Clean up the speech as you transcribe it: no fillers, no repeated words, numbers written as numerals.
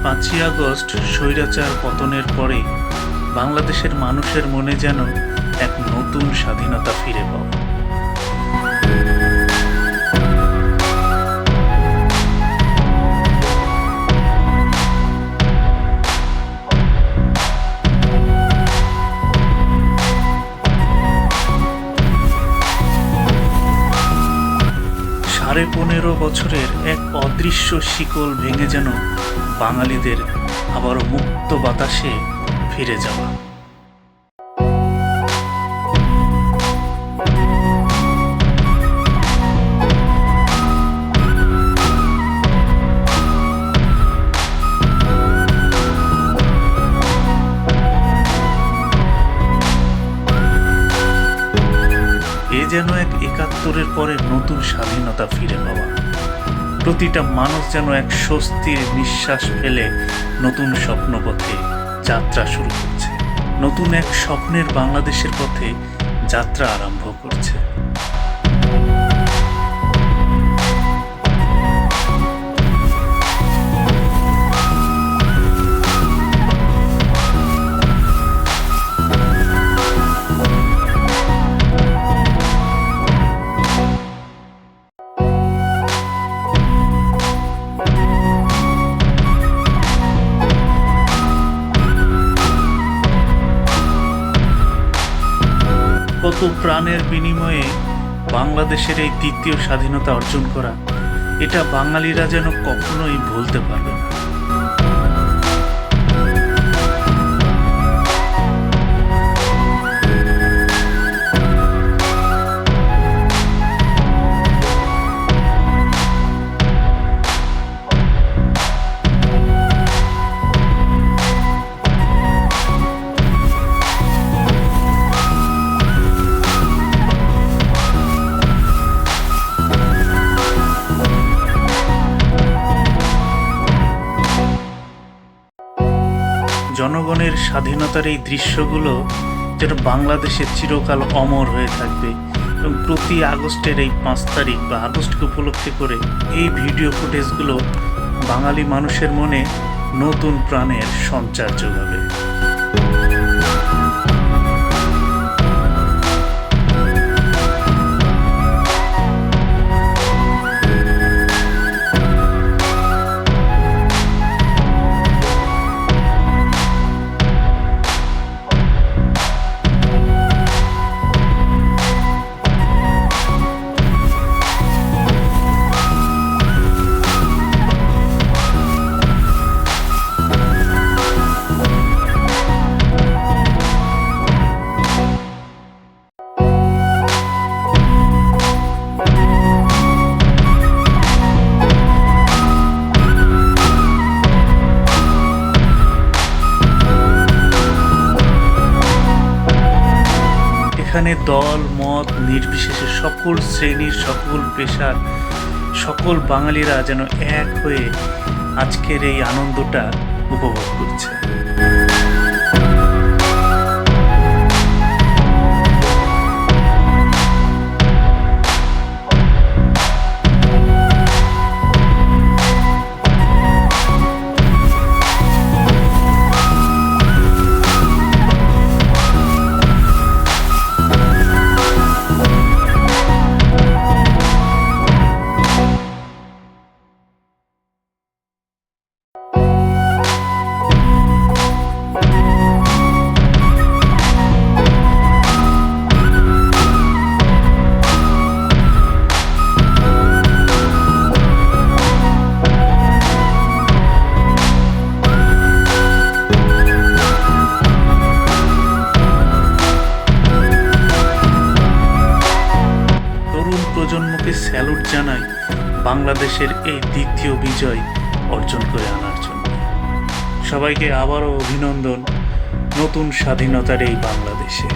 5ই August স্বৈরাচার পতনের পরে বাংলাদেশের মানুষের মনে যেন এক নতুন স্বাধীনতা ফিরে পাওয়া। সাড়ে 15 বছরের এক অদৃশ্য শিকল ভেঙে যেন বাঙালিদের আবারও মুক্ত বাতাসে ফিরে যাওয়া। এ যেন এক 71-এর পরে নতুন স্বাধীনতা ফিরে পাওয়া। প্রতিটা মানুষ যেন এক স্বস্তির নিঃশ্বাস ফেলে নতুন স্বপ্নপথে যাত্রা শুরু করছে, নতুন এক স্বপ্নের বাংলাদেশের পথে যাত্রা আরম্ভ করছে। কত প্রাণের বিনিময়ে বাংলাদেশের এই দ্বিতীয় স্বাধীনতা অর্জন করা, এটা বাঙালিরা যেন কখনোই ভুলতে পারবে না। জনগণের স্বাধীনতার এই দৃশ্যগুলো যেন বাংলাদেশের চিরকাল অমর হয়ে থাকবে এবং প্রতি আগস্টের এই 5 তারিখ বা আগস্টকে উপলক্ষে করে এই ভিডিও ফুটেজগুলো বাঙালি মানুষের মনে নতুন প্রাণের সঞ্চার যোগাবে। এখানে দল মত নির্বিশেষে সকল শ্রেণীর, সকল পেশার, সকল বাঙালিরা যেন এক হয়ে আজকের এই আনন্দটা উপভোগ করছে। প্রজন্মকে স্যালুট জানাই বাংলাদেশের এই দ্বিতীয় বিজয় অর্জন করে আনার জন্য। সবাইকে আবারও অভিনন্দন নতুন স্বাধীনতার এই বাংলাদেশে।